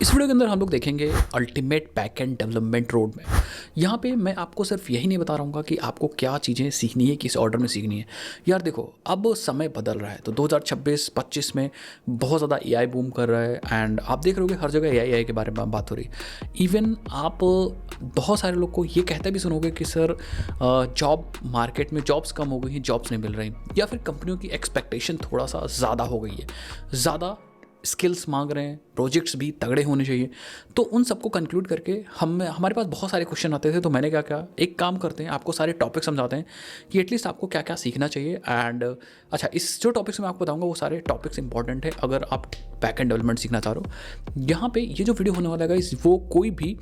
इस वीडियो के अंदर हम लोग देखेंगे ultimate backend development road map. यहाँ पे मैं आपको सिर्फ यही नहीं बता रहा हूँ कि आपको क्या चीज़ें सीखनी है, किस ऑर्डर में सीखनी है। यार देखो, अब समय बदल रहा है तो 2026-25 में बहुत ज़्यादा एआई बूम कर रहा है एंड आप देख रहे होगे हर जगह एआई के बारे में बात हो रही है। इवन आप बहुत सारे लोग को ये कहते भी सुनोगे कि सर जॉब मार्केट में जॉब्स कम हो गई हैं, जॉब्स नहीं मिल रही, या फिर कंपनियों की एक्सपेक्टेशन थोड़ा सा ज़्यादा हो गई है, ज़्यादा स्किल्स मांग रहे हैं, प्रोजेक्ट्स भी तगड़े होने चाहिए। तो उन सबको कंक्लूड करके हमारे पास बहुत सारे क्वेश्चन आते थे। तो मैंने क्या किया, एक काम करते हैं, आपको सारे टॉपिक समझाते हैं कि एटलीस्ट आपको क्या क्या सीखना चाहिए। एंड अच्छा, इस जो टॉपिक्स मैं आपको बताऊंगा वो सारे टॉपिक्स इंपॉर्टेंट है अगर आप बैक एंड डेवलपमेंट सीखना चाह रहे हो। यहाँ पे ये जो वीडियो होने वाला है वो कोई भी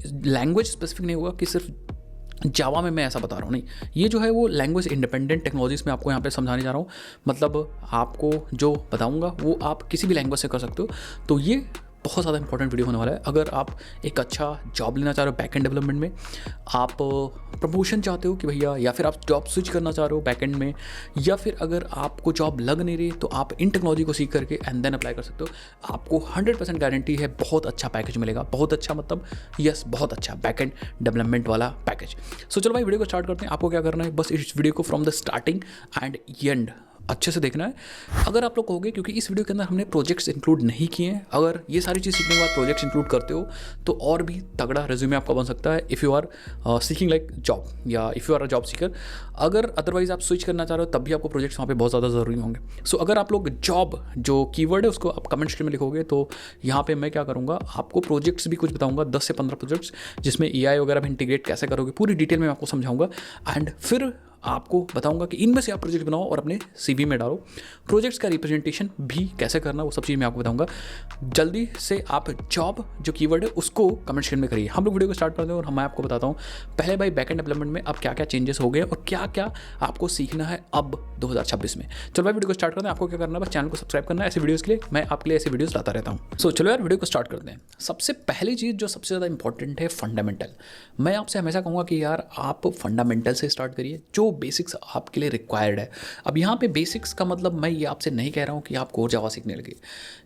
लैंग्वेज स्पेसिफिक नहीं होगा कि सिर्फ जावा में मैं ऐसा बता रहा हूँ, नहीं। ये जो है वो लैंग्वेज इंडिपेंडेंट टेक्नोलॉजीज में आपको यहाँ पे समझाने जा रहा हूँ। मतलब आपको जो बताऊँगा वो आप किसी भी लैंग्वेज से कर सकते हो। तो ये बहुत ज़्यादा इंपॉर्टेंट वीडियो होने वाला है। अगर आप एक अच्छा जॉब लेना चाह रहे हो बैक एंड डेवलपमेंट में, आप प्रमोशन चाहते हो कि भैया, या फिर आप जॉब स्विच करना चाह रहे हो बैक एंड में, या फिर अगर आपको जॉब लग नहीं रही तो आप इन टेक्नोलॉजी को सीख करके एंड देन अप्लाई कर सकते हो। आपको 100% गारंटी है बहुत अच्छा पैकेज मिलेगा। बहुत अच्छा मतलब यस, बहुत अच्छा बैक एंड डेवलपमेंट वाला पैकेज। सो चलो भाई, वीडियो को स्टार्ट करते हैं। आपको क्या करना है, बस इस वीडियो को from the starting and and अच्छे से देखना है। अगर आप लोग कहोगे, क्योंकि इस वीडियो के अंदर हमने प्रोजेक्ट्स इंक्लूड नहीं किए हैं, अगर ये सारी चीज़ सीखने के बाद प्रोजेक्ट्स इंक्लूड करते हो तो और भी तगड़ा रिज्यूमे आपका बन सकता है if you are seeking like job, या if you are a job seeker. अगर अदरवाइज आप स्विच करना चाह रहे हो तब भी आपको प्रोजेक्ट्स वहाँ पे बहुत ज़्यादा ज़रूरी होंगे। सो अगर आप लोग जॉब जो कीवर्ड है उसको आप कमेंट स्ट्रीम में लिखोगे तो यहाँ पे मैं क्या करूँगा, आपको प्रोजेक्ट्स भी कुछ बताऊँगा, 10 से 15 प्रोजेक्ट्स जिसमें एआई वगैरह भी इंटीग्रेट कैसे करोगे पूरी डिटेल में आपको समझाऊँगा। एंड फिर आपको बताऊंगा कि इनमें से आप प्रोजेक्ट बनाओ और अपने सीवी में डालो। प्रोजेक्ट्स का रिप्रेजेंटेशन भी कैसे करना वो सब चीज़ मैं आपको बताऊंगा। जल्दी से आप जॉब जो कीवर्ड है उसको कमेंट सेक्शन में करिए। हम लोग वीडियो को स्टार्ट करते हैं और मैं आपको बताता हूँ पहले भाई बैकएंड डेवलपमेंट में अब क्या क्या चेंजेस हो गए और क्या क्या आपको सीखना है अब 2026 में। चलो भाई, वीडियो को स्टार्ट करते हैं। आपको क्या करना है, बस चैनल को सब्सक्राइब करना है। ऐसे वीडियोज़ के लिए मैं आपके लिए ऐसे वीडियोज़ लाता रहता हूँ। सो चलो यार, वीडियो को स्टार्ट करते हैं। सबसे पहली चीज़ जो सबसे ज़्यादा इंपॉर्टेंट है, फंडामेंटल। मैं आपसे हमेशा कहूँगा कि यार आप फंडामेंटल से स्टार्ट करिए, जो बेसिक्स आपके लिए रिक्वायर्ड है। अब यहाँ पे बेसिक्स का मतलब मैं ये आपसे नहीं कह रहा हूँ कि आप कोर जावा सीखने लगे।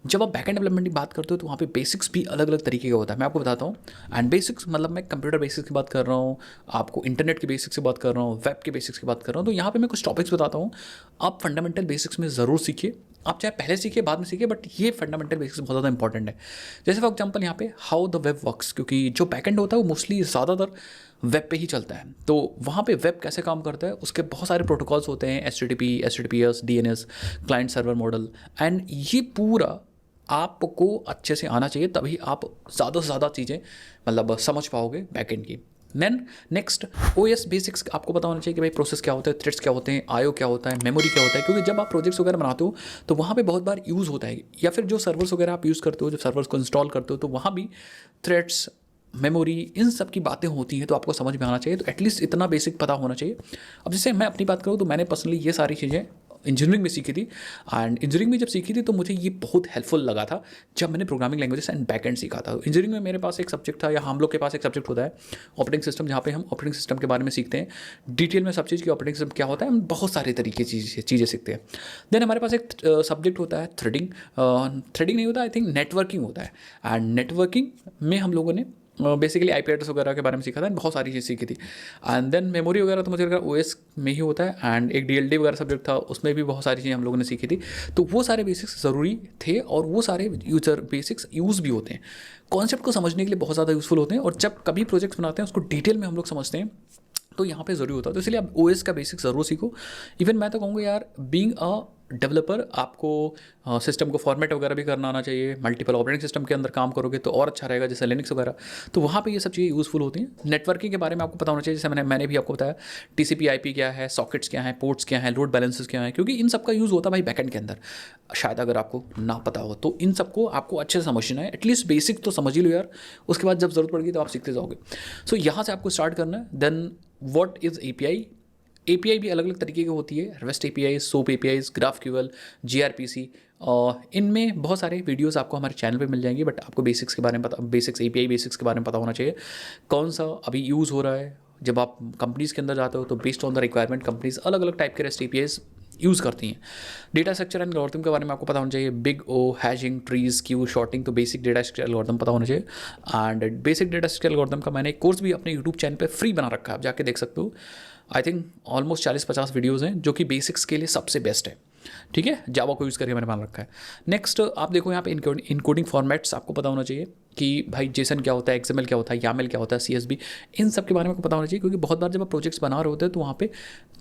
जब आप बैकएंड डेवलपमेंट की बात करते हो तो वहाँ पे बेसिक्स भी अलग अलग तरीके का होता है, मैं आपको बताता हूँ। एंड बेसिक्स मतलब मैं कंप्यूटर बेसिक्स की बात कर रहा हूँ, आपको इंटरनेट के बेसिक्स की बात कर रहा हूँ, वेब के बेसिक्स की बात कर रहा हूँ। तो यहाँ पे मैं कुछ टॉपिक्स बताता हूँ, आप फंडामेंटल बेसिक्स में ज़रूर सीखिए। आप चाहे पहले सीखिए बाद में सीखिए, बट ये फंडामेंटल बेसिक्स बहुत ज़्यादा इंपॉर्टेंट है। जैसे फॉर एग्जांपल यहाँ पे हाउ द वेब वर्क्स, क्योंकि जो बैकएंड होता है वो मोस्टली ज़्यादातर वेब पे ही चलता है। तो वहाँ पे वेब कैसे काम करता है, उसके बहुत सारे प्रोटोकॉल्स होते हैं, HTTP, HTTPS, DNS, client server model. And ये पूरा आपको अच्छे से आना चाहिए, तभी आप ज़्यादा से ज़्यादा चीज़ें मतलब समझ पाओगे बैकएंड की। देन नेक्स्ट OS बेसिक्स आपको पता होना चाहिए कि भाई प्रोसेस क्या होता है, थ्रेड्स क्या होते हैं, IO क्या होता है, मेमोरी क्या होता है। क्योंकि जब आप प्रोजेक्ट्स वगैरह बनाते हो तो वहाँ पे बहुत बार यूज़ होता है, या फिर जो सर्वर्स वगैरह आप यूज़ करते हो, जब सर्वर्स को इंस्टॉल करते हो तो वहाँ भी थ्रेड्स, मेमोरी, इन सब की बातें होती हैं। तो आपको समझ में आना चाहिए, तो एटलीस्ट इतना बेसिक पता होना चाहिए। अब जैसे मैं अपनी बात करूँ तो मैंने पर्सनली ये सारी चीज़ें इंजीनियरिंग में सीखी थी। एंड इंजीनियरिंग में जब सीखी थी तो मुझे ये बहुत हेल्पफुल लगा था जब मैंने प्रोग्रामिंग लैंग्वेजेस एंड बैकएंड सीखा था। इंजीनियरिंग में मेरे पास एक सब्जेक्ट था, या हम लोग के पास एक सब्जेक्ट होता है ऑपरेटिंग सिस्टम, जहाँ पे हम ऑपरेटिंग सिस्टम के बारे में सीखते हैं डिटेल में सब चीज़ की। ऑपरेटिंग सिस्टम क्या होता है, हम बहुत सारे तरीके की चीज़ें सीखते हैं। देन हमारे पास एक सब्जेक्ट होता है थ्रेडिंग। थ्रेडिंग नहीं होता, आई थिंक नेटवर्किंग होता है। एंड नेटवर्किंग में हम लोगों ने बेसिकली IP एड्रेस वगैरह के बारे में सीखा था, बहुत सारी चीज़ सीखी थी। एंड देन मेमोरी वगैरह तो मुझे लगा OS में ही होता है। एंड एक DLD वगैरह सब्जेक्ट था, उसमें भी बहुत सारी चीज़ें हम लोगों ने सीखी थी। तो वो सारे बेसिक्स ज़रूरी थे और वो सारे यूजर बेसिक्स यूज़ भी होते हैं, कॉन्सेप्ट को समझने के लिए बहुत ज़्यादा यूज़फुल होते हैं। और जब कभी प्रोजेक्ट्स बनाते हैं उसको डिटेल में हम लोग समझते हैं तो यहाँ पे ज़रूरी होता है। तो इसलिए आप OS का बेसिक ज़रूर सीखो। इवन मैं तो कहूँगा यार, बीइंग अ डेवलपर आपको सिस्टम को फॉर्मेट वगैरह भी करना आना चाहिए। मल्टीपल ऑपरेटिंग सिस्टम के अंदर काम करोगे तो और अच्छा रहेगा, जैसे लिनक्स वगैरह। तो वहाँ पे ये सब चीज़ें यूज़फुल होती हैं। नेटवर्किंग के बारे में आपको पता होना चाहिए, जैसे मैंने भी आपको बताया TCP IP क्या है, सॉकेट्स क्या हैं, पोर्ट्स क्या हैं, लोड बैलेंसेस क्या हैं, क्योंकि इन सब का यूज़ होता है भाई बैकएंड के अंदर। शायद अगर आपको ना पता हो तो इन सबको आपको अच्छे से समझना है। एटलीस्ट बेसिक तो समझ ही लो यार, उसके बाद जब ज़रूरत पड़ेगी तो आप सीखते जाओगे। सो यहाँ से आपको स्टार्ट करना है। देन व्हाट इज़ API भी अलग अलग तरीके की होती है, REST API, SOAP APIs, GraphQL, gRPC। इनमें बहुत सारे वीडियोस आपको हमारे चैनल पे मिल जाएंगे, बट आपको बेसिक्स के बारे में API बेसिक्स के बारे में पता होना चाहिए। कौन सा अभी यूज़ हो रहा है, जब आप कंपनीज़ के अंदर जाते हो तो based on the requirement companies अलग अलग टाइप के REST APIs यूज़ करती हैं। डेटा स्ट्रक्चर एंड एल्गोरिथम के बारे में आपको पता होना चाहिए, big O, hashing, trees, queue, sorting, तो बेसिक डेटा स्ट्रक्चर एल्गोरिथम पता होना चाहिए। And basic data structure algorithm का मैंने एक कोर्स भी अपने यूट्यूब चैनल पे फ्री बना रखा है, आप जाके देख सकते हो। आई थिंक ऑलमोस्ट 40-50 वीडियोज़ हैं जो कि बेसिक्स के लिए सबसे बेस्ट है, ठीक है। जावा को यूज़ करके मैंने बना रखा है। नेक्स्ट आप देखो यहाँ पे इनकोडिंग फॉर्मेट्स आपको पता होना चाहिए कि भाई जेसन क्या होता है, एक्सएमएल क्या होता है, यामेल क्या होता है, सीएसबी, इन सब के बारे में आपको पता होना चाहिए, क्योंकि बहुत बार जब आप प्रोजेक्ट्स बना रहे होते हैं तो वहाँ पे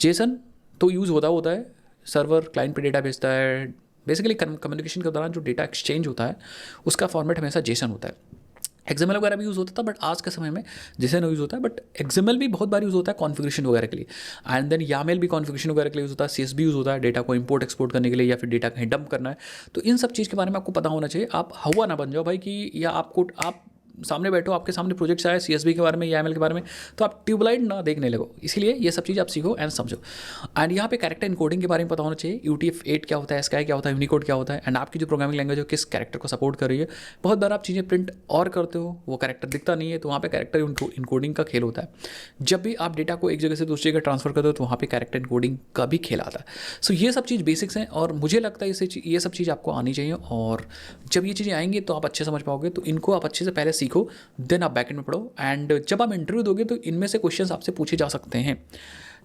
जेसन तो यूज़ होता है, सर्वर क्लाइंट पे डेटा भेजता है, बेसिकली कम्युनिकेशन के दौरान जो डेटा एक्सचेंज होता है उसका फॉर्मेट हमेशा जेसन होता है। एक्सएमएल वगैरह भी यूज़ होता था, बट आज के समय में जेसन यूज़ होता है, बट एक्सएमएल भी बहुत बार यूज़ होता है कॉन्फ़िगरेशन वगैरह के लिए, एंड देन यामेल भी कॉन्फ़िगरेशन वगैरह के लिए यूज़ होता है, सीएसबी यूज़ होता है डेटा को इंपोर्ट एक्सपोर्ट करने के लिए या फिर डेटा कहीं डंप करना है। तो इन सब चीज़ के बारे में आपको पता होना चाहिए। आप हवा ना बन जाओ भाई कि या आप सामने बैठो, आपके सामने प्रोजेक्ट्स आए सीएसबी के बारे में या एमएल के बारे में, तो आप ट्यूबलाइट ना देखने लगो। इसलिए ये सब चीज़ आप सीखो एंड समझो। एंड यहाँ पे कैरेक्टर इनकोडिंग के बारे में पता होना चाहिए, UTF-8 क्या होता है, स्काई क्या होता है, यूनिकोड क्या होता है, एंड आपकी जो प्रोग्रामिंग लैंग्वेज है किस कैरेक्टर को सपोर्ट कर रही है। बहुत बार आप चीज़ें प्रिंट और करते हो, वो कैरेक्टर दिखता नहीं है, तो वहाँ पे कैरेक्टर इनकोडिंग का खेल होता है। जब भी आप डेटा को एक जगह से दूसरी जगह ट्रांसफर करते हो तो वहाँ पे कैरेक्टर इनकोडिंग का भी खेल आता है। सो ये सब चीज़ बेसिक्स हैं, और मुझे लगता है ये सब चीज़ आपको आनी चाहिए, और जब ये चीज़ें आएंगी तो आप अच्छे समझ पाओगे। तो इनको आप अच्छे से पहले सीखो, देन आप बैकएंड में पढ़ो, एंड जब आप इंटरव्यू दोगे तो इनमें से क्वेश्चंस आपसे पूछे जा सकते हैं।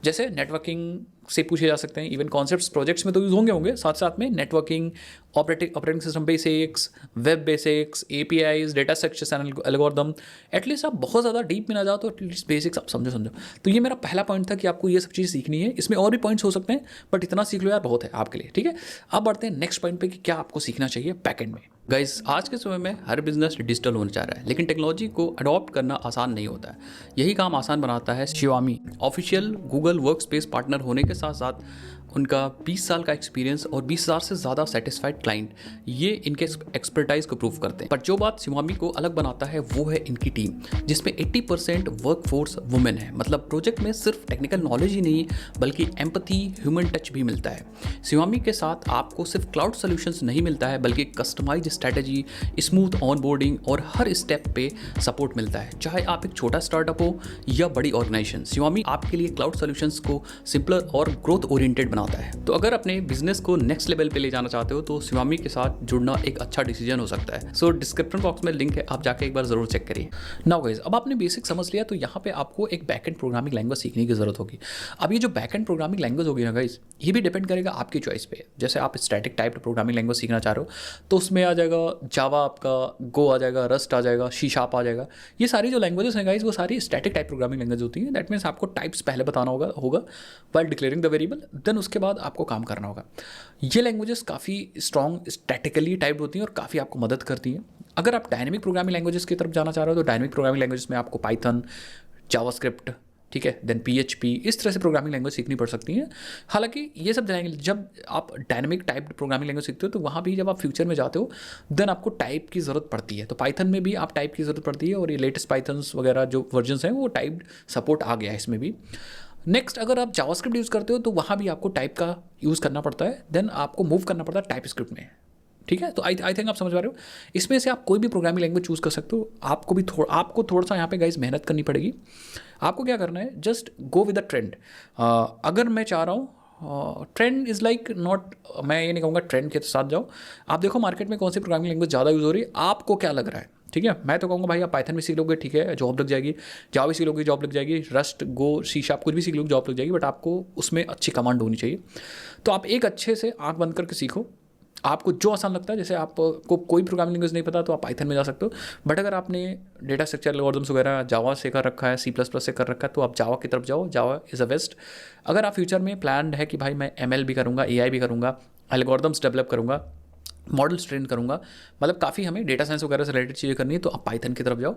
जैसे नेटवर्किंग से पूछे जा सकते हैं, इवन कॉन्सेप्ट्स प्रोजेक्ट्स में तो यूज़ होंगे, साथ साथ में networking, operating system basics, web basics, APIs, data structures and algorithm. At least आप बहुत ज़्यादा डीप में ना जाओ तो एटलीस्ट बेसिक्स आप समझो। तो ये मेरा पहला पॉइंट था कि आपको ये सब चीज़ सीखनी है। इसमें और भी पॉइंट्स हो सकते हैं, बट इतना सीख लो यार, बहुत है आपके लिए, ठीक है। अब बढ़ते हैं नेक्स्ट पॉइंट पे कि क्या आपको सीखना चाहिए बैकएंड में। गाइस, आज के समय में हर बिजनेस डिजिटल होना चाह रहा है, लेकिन टेक्नोलॉजी को अडॉप्ट करना आसान नहीं होता है। यही काम आसान बनाता है Xiaomi। Official Google workspace partner होने के साथ साथ उनका 20 साल का एक्सपीरियंस और 20,000 से ज़्यादा सेटिस्फाइड क्लाइंट, ये इनके एक्सपर्टाइज को प्रूव करते हैं। पर जो बात Xiaomi को अलग बनाता है वो है इनकी टीम, जिसमें 80% वर्कफोर्स वुमेन है। मतलब प्रोजेक्ट में सिर्फ टेक्निकल नॉलेज ही नहीं बल्कि एम्पैथी, ह्यूमन टच भी मिलता है। Xiaomi के साथ आपको सिर्फ क्लाउड सॉल्यूशंस नहीं मिलता है, बल्कि कस्टमाइज स्ट्रैटेजी, स्मूथ ऑनबोर्डिंग और हर स्टेप पे सपोर्ट मिलता है। चाहे आप एक छोटा स्टार्टअप हो या बड़ी ऑर्गेनाइजेशन, Xiaomi आपके लिए क्लाउड सॉल्यूशंस को सिंपलर और ग्रोथ ओरिएंटेड बनाता है। तो अगर अपने बिजनेस को नेक्स्ट लेवल पे ले जाना चाहते हो तो Xiaomi के साथ जुड़ना एक अच्छा डिसीजन हो सकता है। सो डिस्क्रिप्शन बॉक्स में लिंक है, आप जाके एक बार जरूर चेक करिए। नाउ गाइस, अब आपने बेसिक समझ लिया, तो यहाँ पे आपको एक बैकएंड प्रोग्रामिंग लैंग्वेज सीखने की जरूरत होगी। अब ये जो बैकएंड प्रोग्रामिंग लैंग्वेज होगी ना गाइस, ये भी डिपेंड करेगा आपकी चॉइस पे। जैसे आप स्टैटिक टाइप प्रोग्रामिंग लैंग्वेज सीखना चाह रहे हो तो उसमें आ जाएगा जावा, आपका गो आ जाएगा, रस्ट आ जाएगा, C# आ जाएगा। ये सारी जो लैंग्वेजेस हैं गाइस, वो सारी स्टैटिक टाइप प्रोग्रामिंग लैंग्वेज होती हैं। दैट मीन्स आपको टाइप्स पहले बताना होगा while declaring the variable, then उसके बाद आपको काम करना होगा। ये लैंग्वेजेस काफ़ी स्ट्रॉन्ग स्टैटिकली टाइप्ड होती हैं और काफ़ी आपको मदद करती हैं। अगर आप डायनेमिक प्रोग्रामिंग लैंग्वेजेस की तरफ जाना चाह रहे हो तो डायनेमिक प्रोग्रामिंग लैंग्वेजेस में आपको पाइथन, जावास्क्रिप्ट, ठीक है, देन PHP, इस तरह से प्रोग्रामिंग लैंग्वेज सीखनी पड़ सकती हैं। हालांकि ये सब जानेंगे, जब आप डायनेमिक टाइप प्रोग्रामिंग लैंग्वेज सीखते हो तो वहाँ भी जब आप फ्यूचर में जाते हो देन आपको टाइप की ज़रूरत पड़ती है। तो पाइथन में भी आप टाइप की ज़रूरत पड़ती है, और ये लेटेस्ट पाइथन्स वगैरह जो वर्जन्स हैं वो टाइप्ड सपोर्ट आ गया है इसमें भी। नेक्स्ट, अगर आप जावास्क्रिप्ट यूज़ करते हो तो वहाँ भी आपको टाइप का यूज़ करना पड़ता है, देन आपको मूव करना पड़ता है टाइपस्क्रिप्ट में, ठीक है। तो आई थिंक आप समझ पा रहे हो। इसमें से आप कोई भी प्रोग्रामिंग लैंग्वेज चूज़ कर सकते हो। आपको थोड़ा सा यहाँ पे गाइस मेहनत करनी पड़ेगी। आपको क्या करना है, just go with the trend. अगर मैं चाह रहा हूँ ट्रेंड इज़ लाइक नॉट, मैं ये नहीं कहूँगा ट्रेंड के साथ जाओ। आप देखो मार्केट में कौन सी प्रोग्रामिंग लैंग्वेज ज़्यादा यूज़ हो रही है, आपको क्या लग रहा है, ठीक है। मैं तो कहूँगा भाई आप पाइथन भी सीख लोगे, ठीक है, जॉब लग जाएगी। जावा भी सीख लोगे, जॉब लग जाएगी। रस्ट, गो, C# कुछ भी सीख लोगे, जॉब लग जाएगी। बट आपको उसमें अच्छी कमांड होनी चाहिए। तो आप एक अच्छे से आंख बंद करके सीखो, आपको जो आसान लगता है। जैसे आपको कोई प्रोग्रामिंग लैंग्वेज नहीं पता तो आप पाइथन में जा सकते हो, बट अगर आपने डेटा स्ट्रक्चर एल्गोरिथम्स वगैरह जावा से कर रखा है, C++ से कर रखा है, तो आप जावा की तरफ जाओ। जावा इज़ अ बेस्ट। अगर आप फ्यूचर में प्लान है कि भाई मैं ML भी करूँगा, AI भी करूँगा, एल्गोरिथम्स डेवलप करूँगा, मॉडल्स ट्रेन करूँगा, मतलब काफ़ी हमें डेटा साइंस वगैरह से रिलेटेड चीज़ें करनी है, तो आप पाइथन की तरफ जाओ।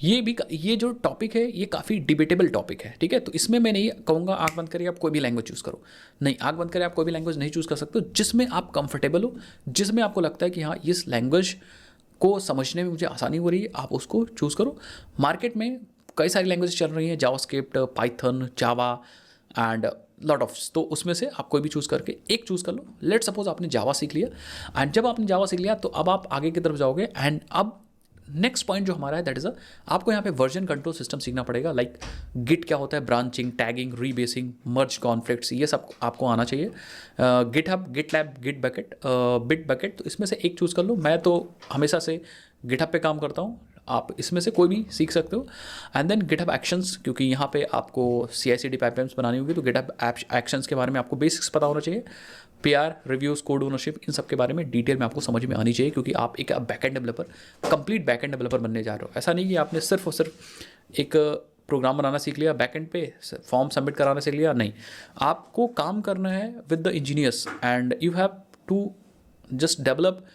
ये जो टॉपिक है ये काफ़ी डिबेटेबल टॉपिक है, ठीक है। तो इसमें मैं नहीं कहूँगा आँख बंद करिए आप कोई भी लैंग्वेज चूज़ करो, नहीं, आँख बंद करिए आप कोई भी लैंग्वेज नहीं चूज़ कर सकते हो। जिसमें आप कंफर्टेबल हो, जिसमें आपको लगता है कि हाँ इस लैंग्वेज को समझने में मुझे आसानी हो रही है, आप उसको चूज़ करो। मार्केट में कई सारी लैंग्वेज चल रही हैं, JavaScript, Python, Java and lot of, तो उसमें से आप कोई भी चूज़ करके एक चूज़ कर लो। लेट सपोज आपने जावा सीख लिया, एंड जब आपने जावा सीख लिया तो अब आप आगे की तरफ जाओगे, एंड अब नेक्स्ट पॉइंट जो हमारा है दैट इज़ आपको यहाँ पे वर्जन कंट्रोल सिस्टम सीखना पड़ेगा। लाइक गिट क्या होता है, branching, tagging, rebasing, merge conflicts, ये सब आपको आना चाहिए। GitHub, GitLab, git bucket, Bitbucket, तो इसमें से एक चूज़ कर लो। मैं तो हमेशा से गिटहब पे काम करता हूँ, आप इसमें से कोई भी सीख सकते हो। एंड देन गिटहब एक्शंस, क्योंकि यहाँ पे आपको CI/CD पाइपलाइंस बनानी होगी, तो गिटहब एक्शंस के बारे में आपको बेसिक्स पता होना चाहिए। PR, रिव्यूज़, कोड ओनरशिप, इन सब के बारे में डिटेल में आपको समझ में आनी चाहिए, क्योंकि आप एक backend developer, complete backend developer बनने जा रहे हो। ऐसा नहीं कि आपने सिर्फ और सिर्फ एक प्रोग्राम बनाना सीख लिया, बैकएंड पे फॉर्म सबमिट कराना सीख लिया, नहीं। आपको काम करना है with the engineers and you have to just develop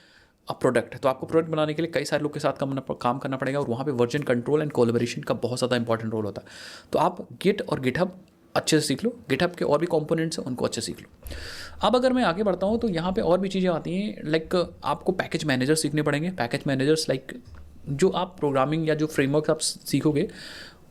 a product. तो आपको प्रोडक्ट बनाने के लिए कई सारे लोग के साथ काम करना पड़ेगा, और वहाँ पे वर्जन कंट्रोल एंड कोलैबोरेशन का बहुत ज़्यादा इंपॉर्टेंट रोल होता है। तो आप गिट और गिटहब अच्छे से सीख लो, गिटहब के और भी कंपोनेंट्स हैं उनको अच्छे से सीख लो। अब अगर मैं आगे बढ़ता हूँ तो यहाँ पे और भी चीज़ें आती हैं, लाइक आपको पैकेज मैनेजर सीखने पड़ेंगे। पैकेज मैनेजर्स लाइक जो आप प्रोग्रामिंग या जो फ्रेमवर्क आप सीखोगे,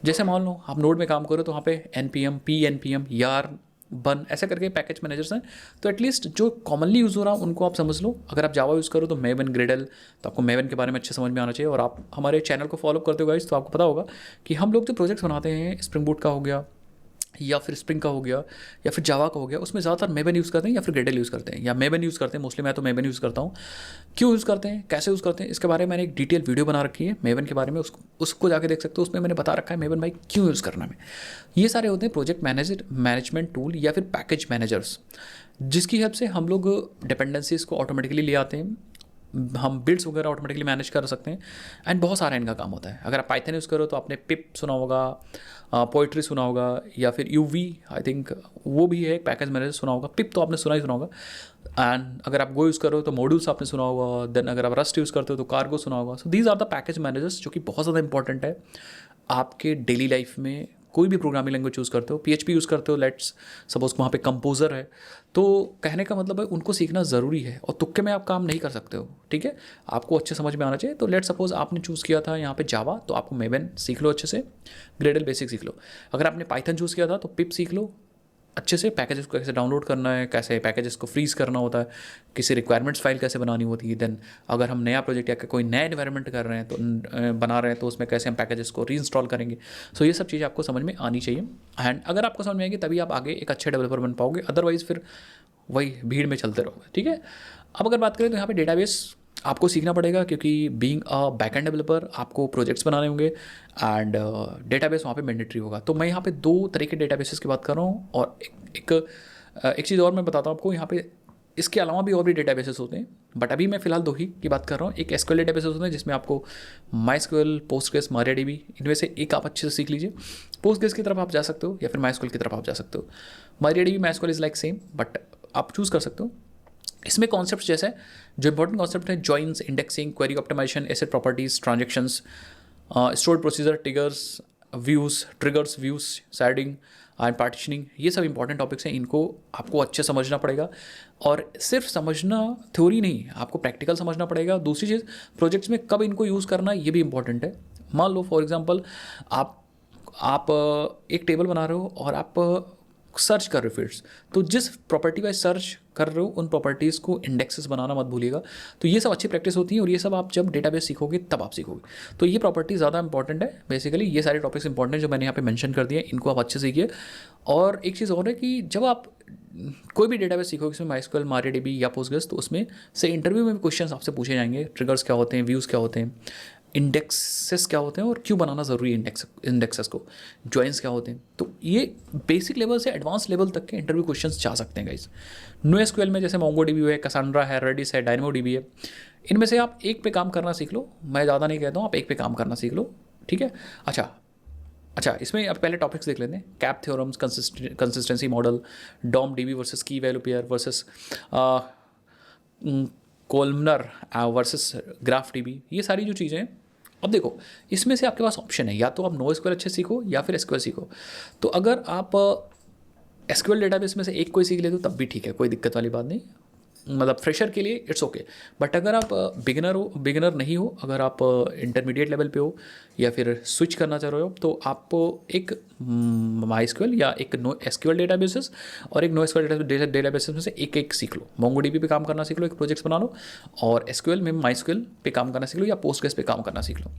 जैसे मान लो आप नोड में काम करो तो वहाँ पे NPM, PNPM, यार, बन, ऐसा करके पैकेज मैनेजर्स हैं। तो एटलीस्ट जो कॉमनली यूज़ हो रहा है उनको आप समझ लो। अगर आप जावा यूज़ करो तो मेवन, ग्रेडल, तो आपको मेवन के बारे में अच्छे समझ में आना चाहिए। और आप हमारे चैनल को फॉलो करते हो गाइस, तो आपको पता होगा कि हम लोग जो प्रोजेक्ट्स बनाते हैं, स्प्रिंग बूट का हो गया, या फिर स्प्रिंग का हो गया, या फिर जावा का हो गया, उसमें ज़्यादातर मेवन यूज़ करते हैं या फिर ग्रेडल यूज़ करते हैं, या मेवन यूज़ करते हैं मोस्टली। मैं तो मेवन यूज़ करता हूँ। क्यों यूज़ करते हैं, कैसे यूज़ करते हैं, इसके बारे में मैंने एक डिटेल वीडियो बना रखी है मेवन के बारे में, उसको जाके देख सकते हो। उसमें मैंने बता रखा है मेवन भाई क्यों यूज़ करना है। ये सारे होते हैं प्रोजेक्ट मैनेजमेंट टूल या फिर पैकेज मैनेजर्स, जिसकी हेल्प से हम लोग डिपेंडेंसीज को ऑटोमेटिकली ले आते हैं, हम बिल्ड्स वगैरह ऑटोमेटिकली मैनेज कर सकते हैं। एंड बहुत सारा इनका काम होता है। अगर आप पाइथन यूज़ करो तो आपने पिप सुना होगा, पोइट्री सुना होगा, या फिर UV, आई थिंक वो भी है एक पैकेज मैनेजर, सुना होगा। पिप तो आपने सुना ही सुना होगा। एंड अगर आप गो यूज़ करो तो मॉड्यूल्स आपने सुना होगा। देन अगर आप रस्ट यूज़ करते हो तो कार्गो सुना होगा। So these are the package managers, जो कि बहुत ज़्यादा इंपॉर्टेंट है आपके डेली लाइफ में। कोई भी प्रोग्रामिंग लैंग्वेज यूज़ करते हो, PHP यूज़ करते हो, लेट्स सपोज वहाँ पे कंपोजर है, तो कहने का मतलब है उनको सीखना ज़रूरी है, और तुक्के में आप काम नहीं कर सकते हो, ठीक है। आपको अच्छे समझ में आना चाहिए। तो लेट्स सपोज आपने चूज़ किया था यहाँ पे जावा, तो आपको मेवन सीख लो अच्छे से, ग्रेडल बेसिक सीख लो। अगर आपने पाइथन चूज़ किया था तो पिप सीख लो अच्छे से, पैकेजेस को कैसे डाउनलोड करना है, कैसे पैकेजेस को फ्रीज करना होता है, किसी रिक्वायरमेंट्स फाइल कैसे बनानी होती है। देन अगर हम नया प्रोजेक्ट या कोई नया एनवायरनमेंट कर रहे हैं तो बना रहे हैं, तो उसमें कैसे हम पैकेजेस को रीइंस्टॉल करेंगे। सो ये सब चीज़ें आपको समझ में आनी चाहिए। एंड अगर आपको समझ में आएगी तभी आप आगे एक अच्छे डेवलपर बन पाओगे, अदरवाइज फिर वही भीड़ में चलते रहोगे, ठीक है। अब अगर बात करें तो यहाँ पे डेटाबेस आपको सीखना पड़ेगा, क्योंकि बीइंग अ बैकएंड डेवलपर आपको प्रोजेक्ट्स बनाने होंगे एंड डेटाबेस वहाँ पे मैंडेटरी होगा। तो मैं यहाँ पे 2 तरह के डेटाबेसेस की बात कर रहा हूँ, और एक चीज़ और मैं बताता हूँ आपको। यहाँ पे इसके अलावा भी और भी डेटाबेसेस होते हैं, बट अभी मैं फिलहाल 2 ही की बात कर रहा हूँ। एक SQL डेटाबेसेस होते हैं जिसमें आपको MySQL, पोस्टग्रेस, MariaDB, इनमें से एक आप अच्छे से सीख लीजिए। पोस्टग्रेस की तरफ आप जा सकते हो या फिर MySQL की तरफ आप जा सकते हो। MariaDB, MySQL is like same, but आप चूज़ कर सकते हो। इसमें कॉन्सेप्ट जैसे जो इंपॉर्टेंट कॉन्सेप्ट है, joins, indexing, query optimisation, ACID properties, transactions, stored procedure, triggers, views, sharding and partitioning, ये सब इंपॉर्टेंट टॉपिक्स हैं। इनको आपको अच्छे समझना पड़ेगा, और सिर्फ समझना थ्योरी नहीं, आपको प्रैक्टिकल समझना पड़ेगा। दूसरी चीज़, प्रोजेक्ट्स में कब इनको यूज़ करना ये भी इंपॉर्टेंट है। मान लो फॉर एग्जांपल आप एक टेबल बना रहे हो और आप सर्च कर रहे हो फील्ड्स, तो जिस प्रॉपर्टी वाइज सर्च कर रहे हो उन प्रॉपर्टीज़ को इंडेक्सेस बनाना मत भूलिएगा। तो ये सब अच्छी प्रैक्टिस होती है, और ये सब आप जब डेटाबेस सीखोगे तब आप सीखोगे। तो ये प्रॉपर्टी ज़्यादा इंपॉर्टेंट है। बेसिकली ये सारे टॉपिक्स इंपॉर्टेंट है जो मैंने यहाँ पे मेंशन कर दिए, इनको आप अच्छे से सीखिए। और एक चीज़ और है कि जब आप कोई भी डेटाबेस सीखोगे, इसमें MySQL, MariaDB या पोस्टग्रेस, तो उसमें से इंटरव्यू में भी क्वेश्चन आपसे पूछे जाएंगे। ट्रिगर्स क्या होते हैं, व्यूज़ क्या होते हैं, इंडेक्सेस क्या होते हैं और क्यों बनाना ज़रूरी है इंडेक्सेस को, जॉइंस क्या होते हैं। तो ये बेसिक लेवल से एडवांस लेवल तक के इंटरव्यू क्वेश्चंस जा सकते हैं गाइस। NoSQL में जैसे MongoDB है, Cassandra है, Redis है, DynamoDB है, इनमें से आप एक पे काम करना सीख लो। मैं ज़्यादा नहीं कहता हूँ, आप एक पे काम करना सीख लो, ठीक है। अच्छा, इसमें अब पहले टॉपिक्स देख लेते हैं। CAP theorems, consistency model, DOM-DB versus key value pair versus columnar versus graph DB, ये सारी जो चीज़ें हैं। अब देखो, इसमें से आपके पास ऑप्शन है, या तो आप NoSQL अच्छे सीखो या फिर SQL सीखो। तो अगर आप SQL डेटाबेस में से एक कोई सीख ले तो तब भी ठीक है, कोई दिक्कत वाली बात नहीं। मतलब फ्रेशर के लिए इट्स ओके, बट अगर आप बिगिनर नहीं हो, अगर आप इंटरमीडिएट लेवल पे हो या फिर स्विच करना चाह रहे हो, तो आप एक MySQL या एक नो SQL डेटाबेसेस और एक नो SQL डेटाबेसेस में से एक सीख लो। MongoDB पे काम करना सीख लो, एक प्रोजेक्ट्स बना लो, और SQL में MySQL पे काम करना सीख लो या Postgres पे काम करना सीख लो।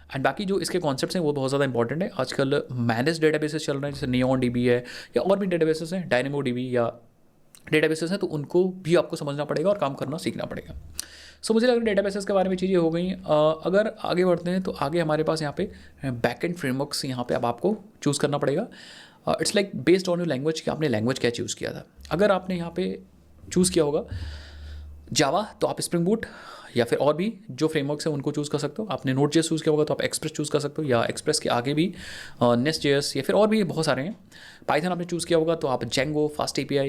एंड बाकी जो इसके कॉन्सेप्ट्स हैं वो बहुत ज़्यादा इंपॉर्टेंट है। आजकल मैनेज डेटाबेसेस चल रहे हैं, जैसे NeonDB है या और भी डेटाबेसेस हैं, DynamoDB या डेटाबेसेस हैं, तो उनको भी आपको समझना पड़ेगा और काम करना सीखना पड़ेगा। सो मुझे लग रहा है डेटाबेसेस के बारे में चीज़ें हो गई। अगर आगे बढ़ते हैं तो आगे हमारे पास यहाँ पे बैकएंड फ्रेमवर्क्स यहाँ पे अब आपको चूज़ करना पड़ेगा। It's like based on your language कि आपने लैंग्वेज क्या चूज़ किया था। अगर आपने यहाँ पे चूज़ किया होगा जावा, तो आप स्प्रिंग बूट या फिर और भी जो फ्रेमवर्क्स हैं उनको चूज़ कर सकते हो। आपने Node.js चूज़ किया होगा तो आप एक्सप्रेस चूज़ कर सकते हो, या एक्सप्रेस के आगे भी Nest.js या फिर और भी बहुत सारे हैं। पाइथन आपने चूज़ किया होगा तो आप Django, फास्ट API,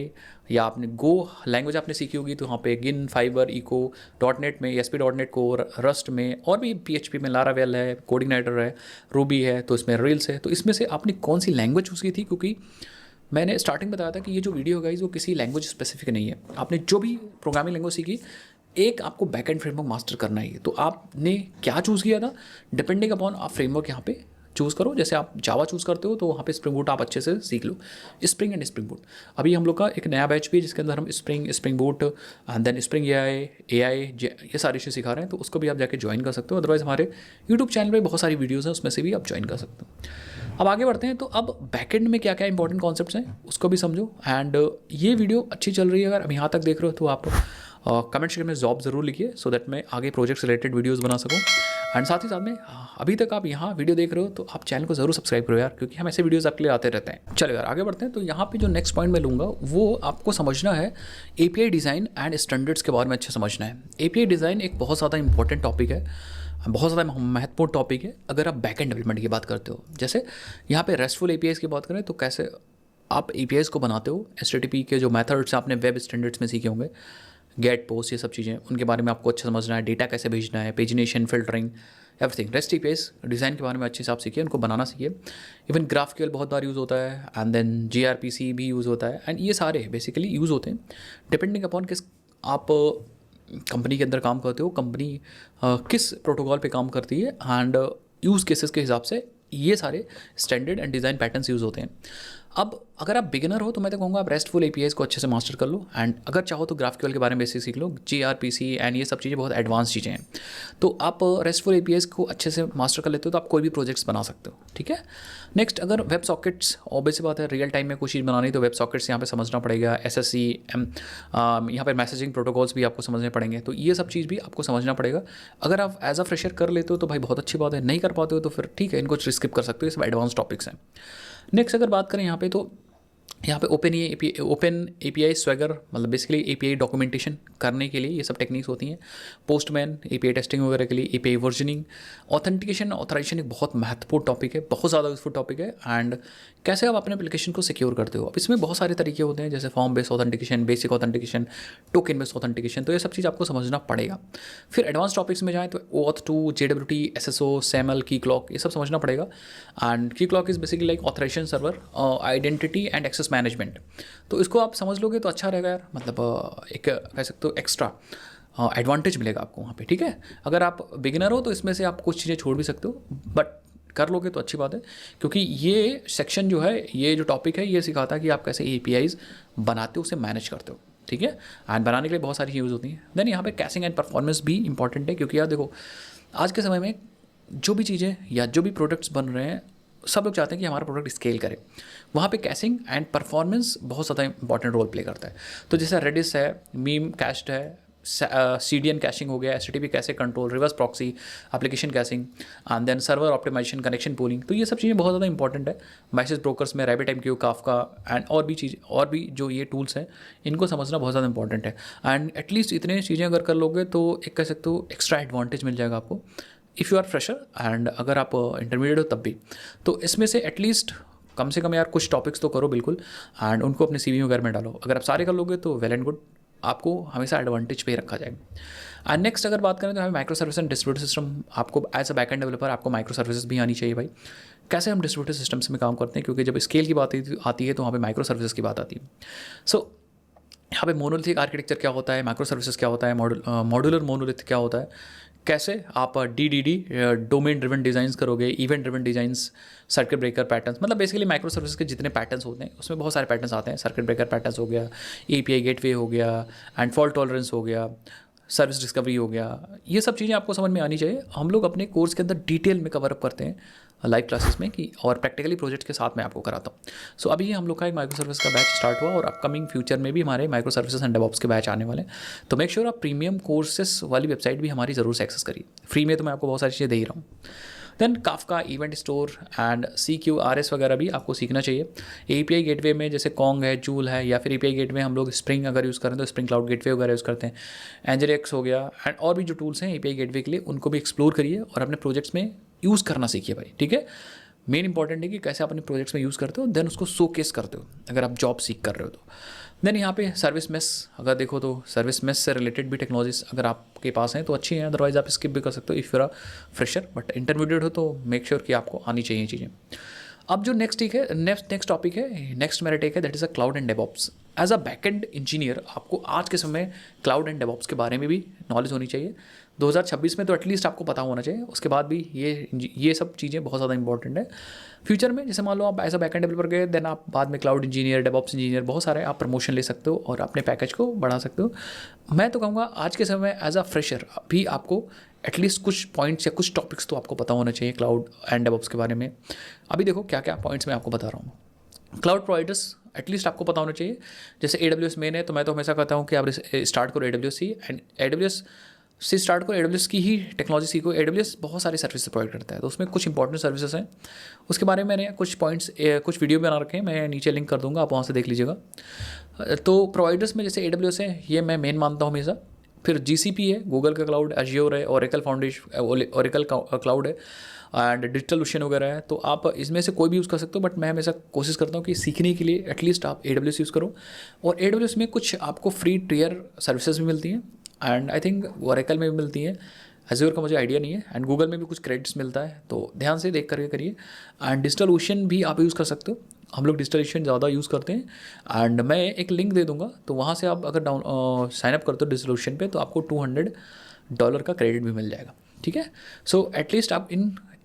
या आपने गो लैंग्वेज आपने सीखी होगी तो वहाँ पे गिन, फाइबर, इको, .NET में ASP.NET कोर, रस्ट में, और भी PHP में लारावेल है, कोडिंग नाइटर है, रूबी है, तो इसमें रेल्स है। तो इसमें से आपने कौन सी लैंग्वेज चूज़ की थी, क्योंकि मैंने स्टार्टिंग बताया था कि ये जो वीडियो गाइस वो किसी लैंग्वेज स्पेसिफिक नहीं है। आपने जो भी प्रोग्रामिंग लैंग्वेज सीखी, एक आपको बैकएंड फ्रेमवर्क मास्टर करना ही है। तो आपने क्या चूज़ किया था, डिपेंडिंग अपॉन आप फ्रेमवर्क यहाँ पे चूज़ करो। जैसे आप जावा चूज़ करते हो तो वहाँ पे स्प्रिंग बूट आप अच्छे से सीख लो, स्प्रिंग एंड स्प्रिंग बूट। अभी हम लोग का एक नया बैच भी है जिसके अंदर हम Spring Boot and then Spring AI ये सारी चीज़ सिखा रहे हैं, तो उसको भी आप जाके ज्वाइन कर सकते हो। अदरवाइज़ हमारे यूट्यूब चैनल पर बहुत सारी वीडियोज़ हैं, उसमें से भी आप ज्वाइन कर सकते हो। अब आगे बढ़ते हैं, तो अब बैकएंड में क्या क्या इंपॉर्टेंट कॉन्सेप्ट्स हैं उसको भी समझो। एंड ये वीडियो अच्छी चल रही है, अगर अब यहाँ तक देख रहे हो तो आप कमेंट सेक्शन में जॉब ज़रूर लिखिए, सो दैट मैं आगे प्रोजेक्ट्स रिलेटेड वीडियोस बना सकूं। एंड साथ ही साथ में अभी तक आप यहाँ वीडियो देख रहे हो तो आप चैनल को ज़रूर सब्सक्राइब करो यार, क्योंकि हम ऐसे वीडियोस आपके लिए आते रहते हैं। चलो यार आगे बढ़ते हैं। तो यहाँ पे जो नेक्स्ट पॉइंट मैं लूँगा वो आपको समझना है API डिज़ाइन एंड स्टैंडर्ड्स के बारे में अच्छे समझना है। API डिज़ाइन एक बहुत ज़्यादा इंपॉर्टेंट टॉपिक है, बहुत ज़्यादा महत्वपूर्ण टॉपिक है अगर आप बैकएंड डेवलपमेंट की बात करते हो। जैसे यहाँ पे रेस्टफुल APIs की बात करें तो कैसे आप APIs को बनाते हो, HTTP के जो मेथड्स आपने वेब स्टैंडर्ड्स में सीखे होंगे, गेट, पोस्ट, ये सब चीज़ें, उनके बारे में आपको अच्छा समझना है। डेटा कैसे भेजना है, pagination, filtering, everything. REST APIs design के बारे में अच्छे से आप सीखिए, उनको बनाना सीखिए। इवन GraphQL बहुत बार यूज़ होता है, एंड देन gRPC भी यूज़ होता है, एंड ये सारे बेसिकली यूज़ होते हैं डिपेंडिंग अपॉन किस आप कंपनी के अंदर काम करते हो, कंपनी किस प्रोटोकॉल पे काम करती है, एंड यूज़ केसेस के हिसाब से ये सारे standard and design patterns use होते हैं। अब अगर आप बिगिनर हो तो मैं तो कहूँगा आप रेस्टफुल APIs को अच्छे से मास्टर कर लो, एंड अगर चाहो तो GraphQL के बारे में बेसिक सीख लो। gRPC एंड ये सब चीज़ें बहुत एडवांस चीज़ें हैं, तो आप रेस्टफुल APIs को अच्छे से मास्टर कर लेते हो तो आप कोई भी प्रोजेक्ट्स बना सकते हो, ठीक है। नेक्स्ट, अगर वेब सॉकेट्स, ऑब्वियस बात है रियल टाइम में कोई चीज़ बनानी तो वेब सॉकेट्स यहाँ पे समझना पड़ेगा। SSCM यहाँ पर मैसेजिंग प्रोटोकॉल्स भी आपको समझने पड़ेंगे, तो ये सब चीज़ भी आपको समझना पड़ेगा। अगर आप एज अ फ्रेशर कर लेते हो तो भाई बहुत अच्छी बात है, नहीं कर पाते हो तो फिर ठीक है, इनको स्किप कर सकते हो, ये सब एडवांस टॉपिक्स हैं। नेक्स्ट अगर बात करें यहाँ पे, तो यहाँ पे ओपन API स्वैगर, मतलब बेसिकली API डॉक्यूमेंटेशन करने के लिए ये सब टेक्निक्स होती हैं। पोस्टमैन API टेस्टिंग वगैरह के लिए, API वर्जनिंग, ऑथेंटिकेशन, ऑथराइजेशन एक बहुत महत्वपूर्ण टॉपिक है, बहुत ज़्यादा यूजफुल टॉपिक है। एंड कैसे आप अपने एप्लीकेशन को सिक्योर करते हो, अब इसमें बहुत सारे तरीके होते हैं, जैसे form based authentication, basic authentication, token based authentication, तो ये सब चीज़ आपको समझना पड़ेगा। फिर एडवांस टॉपिक्स में जाएँ तो OAuth2, JWT, SSO, SAML, Keycloak, ये सब समझना पड़ेगा। And Keycloak is basically like authorization server, identity and access management, तो इसको आप समझ लोगे तो अच्छा रहेगा यार, मतलब एक कह सकते हो एक्स्ट्रा एडवांटेज मिलेगा आपको वहाँ पे, ठीक है। अगर आप बिगिनर हो तो इसमें से आप कुछ चीज़ें छोड़ भी सकते हो, बट कर लोगे तो अच्छी बात है, क्योंकि ये सेक्शन जो है, ये जो टॉपिक है, ये सिखाता है कि आप कैसे APIs बनाते हो, उसे मैनेज करते हो, ठीक है। एंड बनाने के लिए बहुत सारी यूज़ होती हैं। देन यहाँ पे कैशिंग एंड परफॉर्मेंस भी इंपॉर्टेंट है, क्योंकि यार देखो आज के समय में जो भी चीज़ें या जो भी प्रोडक्ट्स बन रहे हैं, सब लोग चाहते हैं कि हमारा प्रोडक्ट स्केल करे, वहाँ पे कैशिंग एंड परफॉर्मेंस बहुत ज़्यादा इंपॉर्टेंट रोल प्ले करता है। तो जैसे रेडिस है, मीम कैश्ड है, CDN कैशिंग हो गया, HTTP cache control, reverse proxy, application caching, and then server optimization, connection pooling, तो ये सब चीज़ें बहुत ज़्यादा इंपॉर्टेंट है। मैसेज ब्रोकर्स में RabbitMQ, Kafka एंड और भी जो ये टूल्स हैं, इनको समझना बहुत ज़्यादा इंपॉर्टेंट है। एंड एटलीस्ट इतने चीज़ें अगर कर लोगे तो एक कह सकते हो एक्स्ट्रा एडवांटेज मिल जाएगा आपको, if you are fresher, and अगर आप इंटरमीडिएट हो तब भी। तो इसमें से एटलीस्ट कम से कम यार कुछ टॉपिक्स तो करो बिल्कुल, एंड उनको अपने CV वगैरह में डालो। अगर आप सारे कर लोगे तो वेल एंड गुड, आपको हमेशा एडवांटेज पे रखा जाएगा। एंड नेक्स्ट अगर बात करें तो हमें micro service and distributed system, आपको एज अ बैकएंड डेवलपर आपको माइक्रो सर्विसेज भी आनी चाहिए भाई। कैसे हम डिस्ट्रीब्यूटेड सिस्टम्स में काम करते हैं, क्योंकि जब स्केल की बात आती है तो वहाँ पे माइक्रो सर्विसेज की बात आती है। सो यहाँ पे मोनोलिथिक आर्किटेक्चर क्या होता है, माइक्रो सर्विसेज क्या होता है, मॉड्यूलर मोनोलिथ क्या होता है, कैसे आप DDD डोमेन ड्रिवन डिज़ाइंस करोगे, event driven designs, circuit breaker patterns, मतलब बेसिकली माइक्रो सर्विसेज के जितने पैटर्न्स होते हैं उसमें बहुत सारे पैटर्न्स आते हैं। सर्किट ब्रेकर पैटर्न्स हो गया, API गेटवे हो गया, एंड फॉल्ट टॉलरेंस हो गया, सर्विस डिस्कवरी हो गया, ये सब चीज़ें आपको समझ में आनी चाहिए। हम लोग अपने कोर्स के अंदर डिटेल में कवर अप करते हैं लाइव क्लासेस में कि, और प्रैक्टिकली प्रोजेक्ट के साथ मैं आपको कराता हूँ। सो अभी हम लोग का एक माइक्रो सर्विस का बैच स्टार्ट हुआ और अपकमिंग फ्यूचर में भी हमारे माइक्रो सर्विसेज एंड डेवऑप्स के बैच आने वाले हैं। तो मेक श्योर आप प्रीमियम कोर्सेस वाली वेबसाइट भी हमारी ज़रूर से एक्सेस करिए, फ्री में तो मैं आपको बहुत सारी चीज़ें दे ही रहा हूँ। Then Kafka, event store and CQRS वगैरह भी आपको सीखना चाहिए। API गेटवे में जैसे कॉन्ग है, जूल है, या फिर API गेटवे हम लोग स्प्रिंग अगर यूज़ करें तो स्प्रिंग क्लाउड गेटवे वगैरह यूज़ करते हैं, एंजरेक्स हो गया, एंड और भी जो टूल्स हैं API गेटवे के लिए उनको भी एक्सप्लोर करिए और अपने प्रोजेक्ट्स में यूज़ करना सीखिए भाई, ठीक है। मेन इंपॉर्टेंट है कि कैसे आप अपने प्रोजेक्ट्स में यूज़ करते हो, देन उसको शोकेस करते हो अगर आप जॉब सीख कर रहे हो तो। देन यहाँ पे सर्विस मेस अगर देखो तो सर्विस मेस से रिलेटेड भी टेक्नोलॉजीज अगर आपके पास हैं तो अच्छी हैं, अदरवाइज आप स्किप भी कर सकते हो if you're fresher, but intermediate हो तो मेक श्योर कि आपको आनी चाहिए चीज़ें। अब जो नेक्स्ट टॉपिक है, नेक्स्ट मेरा टेक है, that is a cloud and DevOps. As a backend engineer आपको आज के समय क्लाउड एंड डेवऑप्स के बारे में भी नॉलेज होनी चाहिए। 2026 में तो एटलीस्ट आपको पता होना चाहिए, उसके बाद भी ये सब चीज़ें बहुत ज़्यादा इंपॉर्टेंट है फ्यूचर में। जैसे मान लो आप एज अ बैकएंड डेवलपर गए, देन आप बाद में क्लाउड इंजीनियर, डेवऑप्स इंजीनियर, बहुत सारे आप प्रमोशन ले सकते हो और अपने पैकेज को बढ़ा सकते हो। मैं तो कहूँगा आज के समय एज अ फ्रेशर भी आपको एटलीस्ट कुछ पॉइंट्स या कुछ टॉपिक्स तो आपको पता होना चाहिए क्लाउड एंड डेवऑप्स के बारे में। अभी देखो क्या क्या पॉइंट्स मैं आपको बता रहा हूँ। क्लाउड प्रोवाइडर्स एटलीस्ट आपको पता होना चाहिए। जैसे AWS मेन है तो मैं तो हमेशा कहता हूँ कि आप स्टार्ट करो AWS ही, एंड AWS से स्टार्ट करो, AWS की ही टेक्नोलॉजी सीखो। AWS बहुत सारी सर्विसेज प्रोवाइड करता है तो उसमें कुछ इंपॉर्टेंट सर्विसेज हैं, उसके बारे में मैंने कुछ पॉइंट्स कुछ वीडियो बना रखे हैं, मैं नीचे लिंक कर दूंगा, आप वहाँ से देख लीजिएगा। तो प्रोवाइडर्स में जैसे AWS है, ये मैं मेन मानता हूँ हमेशा। फिर GCP है, गूगल का क्लाउड, एज्योर है, ओरेकल क्लाउड है, एंड डिजिटल ओशन वगैरह है। तो आप इसमें से कोई भी यूज़ कर सकते हो, बट मैं हमेशा कोशिश करता हूँ कि सीखने के लिए एटलीस्ट आप AWS यूज़ करो। और AWS में कुछ आपको फ्री टियर सर्विसेज भी मिलती हैं, एंड आई थिंक ओरेकल में भी मिलती है। एज्योर का मुझे आइडिया नहीं है, एंड गूगल में भी कुछ क्रेडिट्स मिलता है, तो ध्यान से देख करके करिए। एंड डिजिटल ओशन भी आप यूज़ कर सकते हो, हम लोग डिजिटल ओशन ज़्यादा यूज़ करते हैं, एंड मैं एक लिंक दे दूंगा, तो वहाँ से आप अगर साइनअप करते हो डिजिटल ओशन पे तो आपको $200 का क्रेडिट भी मिल जाएगा, ठीक है। सो एटलीस्ट आप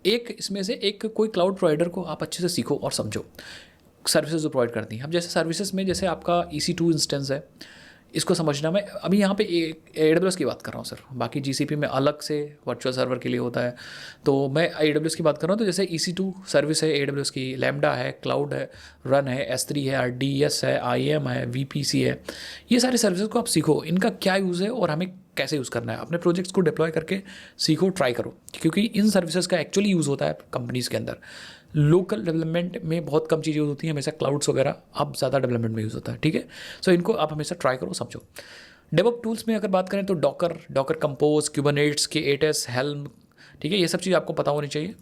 इसमें से एक कोई क्लाउड प्रोवाइडर को आप अच्छे से सीखो और समझो, सर्विसेज जो प्रोवाइड करती हैं। अब जैसे सर्विसेज में जैसे आपका EC2 इंस्टेंस है, इसको समझना। मैं अभी यहाँ पे AWS की बात कर रहा हूँ सर, बाकी GCP में अलग से वर्चुअल सर्वर के लिए होता है, तो मैं AWS की बात कर रहा हूँ। तो जैसे EC2 सर्विस है AWS की, लैम्डा है, क्लाउड है, रन है, S3 है, RDS है, IAM है, VPC है, ये सारी सर्विसेज को आप सीखो, इनका क्या यूज़ है और हमें कैसे यूज़ करना है, अपने प्रोजेक्ट्स को डिप्लॉय करके सीखो, ट्राई करो, क्योंकि इन सर्विसेज का एक्चुअली यूज़ होता है कंपनीज़ के अंदर। लोकल डेवलपमेंट में बहुत कम चीज़ें यूज़ होती हैं, हमेशा क्लाउड्स वगैरह अब ज़्यादा डेवलपमेंट में यूज़ होता है, ठीक है। सो इनको आप हमेशा ट्राई करो, समझो। डेवऑप टूल्स में अगर बात करें तो डॉकर कंपोज, क्यूबरनेट्स, K8s, हेल्म, ठीक है, ये सब चीज़ आपको पता होनी चाहिए।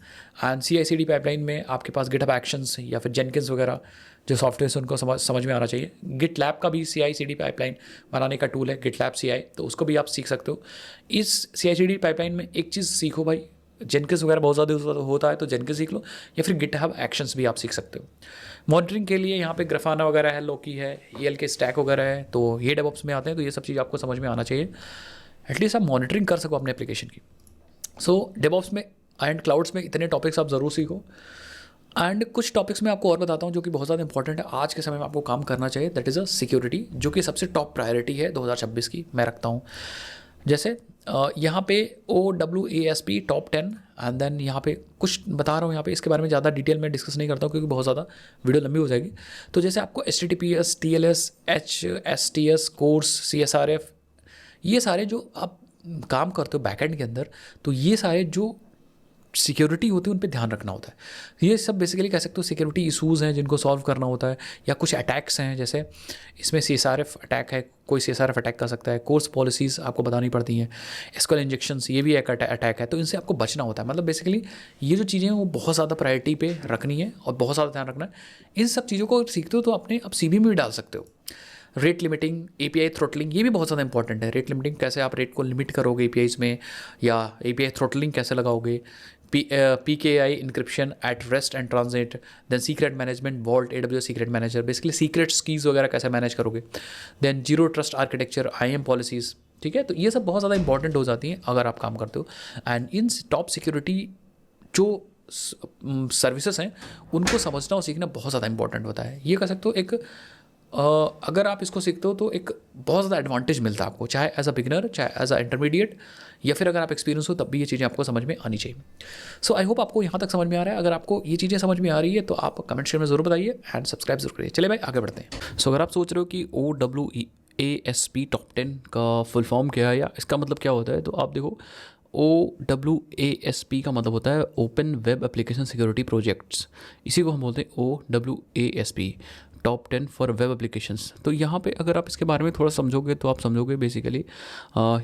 एंड CI/CD पाइपलाइन में आपके पास गिटहब एक्शंस या फिर जेनकिंस वगैरह जो सॉफ्टवेयर उनको समझ में आना चाहिए। गिटलैब का भी CI/CD पाइपलाइन बनाने का टूल है गिटलैब CI, तो उसको भी आप सीख सकते हो। इस CI/CD पाइपलाइन में एक चीज़ सीखो भाई, जेनकिंस वगैरह बहुत ज़्यादा होता है तो जेनकिंस सीख लो, या फिर गिटहब एक्शंस भी आप सीख सकते हो। मॉनिटरिंग के लिए यहाँ पे ग्राफाना वगैरह है, लोकी है, ELK स्टैक वगैरह है, तो ये डेवऑप्स में आते हैं, तो ये सब चीज़ आपको समझ में आना चाहिए, एटलीस्ट आप मॉनिटरिंग कर सको अपने एप्लीकेशन की। सो डेवऑप्स में एंड क्लाउड्स में इतने टॉपिक्स आप ज़रूर सीखो। एंड कुछ टॉपिक्स मैं आपको और बताता हूँ जो कि बहुत ज़्यादा इंपॉर्टेंट है, आज के समय में आपको काम करना चाहिए, दैट इज़ अ सिक्योरिटी, जो कि सबसे टॉप प्रायोरिटी है 2026 की, मैं रखता हूँ। जैसे यहाँ पे OWASP टॉप 10, एंड देन यहाँ पे कुछ बता रहा हूँ, यहाँ पे इसके बारे में ज़्यादा डिटेल में डिस्कस नहीं करता हूँ क्योंकि बहुत ज़्यादा वीडियो लंबी हो जाएगी। तो जैसे आपको HTTPS, TLS, HSTS, course, CSRF, ये सारे जो आप काम करते हो बैकएंड के अंदर, तो ये सारे जो सिक्योरिटी होती है उन पे ध्यान रखना होता है। ये सब बेसिकली कह सकते हो सिक्योरिटी इशूज़ हैं जिनको सॉल्व करना होता है, या कुछ अटैक्स हैं, जैसे इसमें CSRF अटैक है, कोई CSRF अटैक कर सकता है, कोर्स पॉलिसीज़ आपको बतानी पड़ती हैं, SQL इंजेक्शंस, ये भी एक अटैक है, तो इनसे आपको बचना होता है। मतलब बेसिकली ये जो चीज़ें हैं वो बहुत ज़्यादा प्रायोरिटी पे रखनी है और बहुत ज़्यादा ध्यान रखना है। इन सब चीज़ों को सीखते हो तो अपने आप CV में भी डाल सकते हो। रेट लिमिटिंग, API थ्रोटलिंग, ये भी बहुत ज़्यादा इंपॉर्टेंट है। रेट लिमिटिंग, कैसे आप रेट को लिमिट करोगे APIs में, या API थ्रोटलिंग कैसे लगाओगे, PKI encryption at rest and transit, then secret management, Vault, AWS secret manager, basically secret keys वगैरह कैसे मैनेज करोगे, than zero trust architecture, IAM policies, ठीक है। तो ये सब बहुत ज़्यादा इंपॉर्टेंट हो जाती हैं अगर आप काम करते हो। एंड इन टॉप सिक्योरिटी जो सर्विसेज हैं उनको समझना और सीखना बहुत ज़्यादा इंपॉर्टेंट होता है। ये कह सकते हो एक अगर आप इसको सीखते हो तो एक बहुत ज़्यादा एडवांटेज मिलता है आपको, चाहे एज अ बिगिनर, चाहे एज अ इंटरमीडिएट, या फिर अगर आप एक्सपीरियंस हो तब भी ये चीज़ें आपको समझ में आनी चाहिए। सो आई होप आपको यहाँ तक समझ में आ रहा है। अगर आपको ये चीज़ें समझ में आ रही है तो आप कमेंट सेक्शन में ज़रूर बताइए एंड सब्सक्राइब जरूर करिए। चलिए भाई आगे बढ़ते हैं। सो अगर आप सोच रहे हो कि OWASP टॉप 10 का फुल फॉर्म क्या है या इसका मतलब क्या होता है, तो आप देखो OWASP का मतलब होता है open web application security projects. इसी को हम बोलते हैं OWASP, top 10 for web applications. तो यहाँ पे अगर आप इसके बारे में थोड़ा समझोगे तो आप समझोगे बेसिकली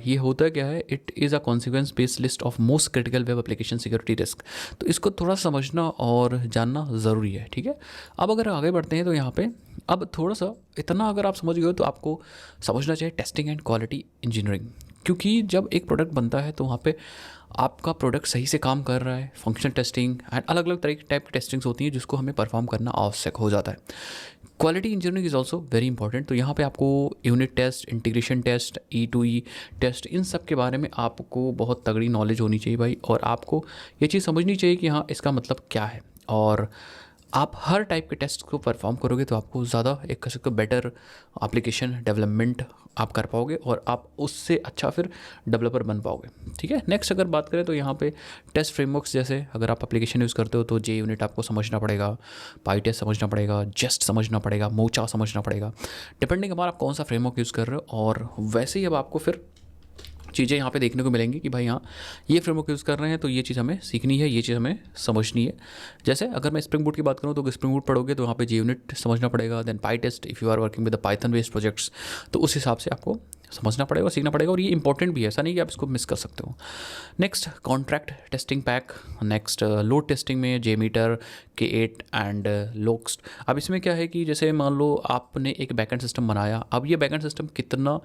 ये होता क्या है। It is a consequence based list of most critical web application security risk. तो इसको थोड़ा समझना और जानना ज़रूरी है, ठीक है। अब अगर आगे बढ़ते हैं तो यहाँ पे अब थोड़ा सा इतना अगर आप समझ गए हो तो आपको समझना चाहिए टेस्टिंग एंड क्वालिटी इंजीनियरिंग। क्योंकि जब एक प्रोडक्ट बनता है तो वहाँ पे आपका प्रोडक्ट सही से काम कर रहा है, फंक्शन टेस्टिंग एंड अलग अलग तरह की टाइप की टेस्टिंग्स होती हैं जिसको हमें परफॉर्म करना आवश्यक हो जाता है। Quality engineering is also very important. तो यहाँ पे आपको unit test, integration test, E2E test, इन सब के बारे में आपको बहुत तगड़ी नॉलेज होनी चाहिए भाई। और आपको ये चीज़ समझनी चाहिए कि हाँ इसका मतलब क्या है, और आप हर टाइप के टेस्ट को परफॉर्म करोगे तो आपको ज़्यादा एक कह सकते हो बेटर एप्लीकेशन डेवलपमेंट आप कर पाओगे और आप उससे अच्छा फिर डेवलपर बन पाओगे, ठीक है। नेक्स्ट अगर बात करें तो यहाँ पे टेस्ट फ्रेमवर्क्स, जैसे अगर आप एप्लीकेशन यूज़ करते हो तो JUnit आपको समझना पड़ेगा, PyTest समझना पड़ेगा, जेस्ट समझना पड़ेगा, मोचा समझना पड़ेगा, डिपेंडिंग अपान आप कौन सा फ्रेमवर्क यूज़ कर रहे हो। और वैसे ही अब आपको फिर चीज़ें यहाँ पे देखने को मिलेंगी कि भाई हाँ ये फ्रेमवर्क यूज़ कर रहे हैं तो ये चीज़ हमें सीखनी है, ये चीज़ हमें समझनी है। जैसे अगर मैं स्प्रिंग बूट की बात करूँ तो स्प्रिंग बूट पढ़ोगे तो वहाँ पे JUnit समझना पड़ेगा, then PyTest if you are working with the Python based projects, तो उस हिसाब से आपको समझना पड़ेगा, सीखना पड़ेगा। और ये इंपॉर्टेंट भी है, ऐसा नहीं कि आप इसको मिस कर सकते हो। Next contract testing pack, next load testing में JMeter, K8 एंड लोक्स्ट। अब इसमें क्या है कि जैसे मान लो आपने एक बैकएंड सिस्टम बनाया, अब ये बैकएंड सिस्टम कितना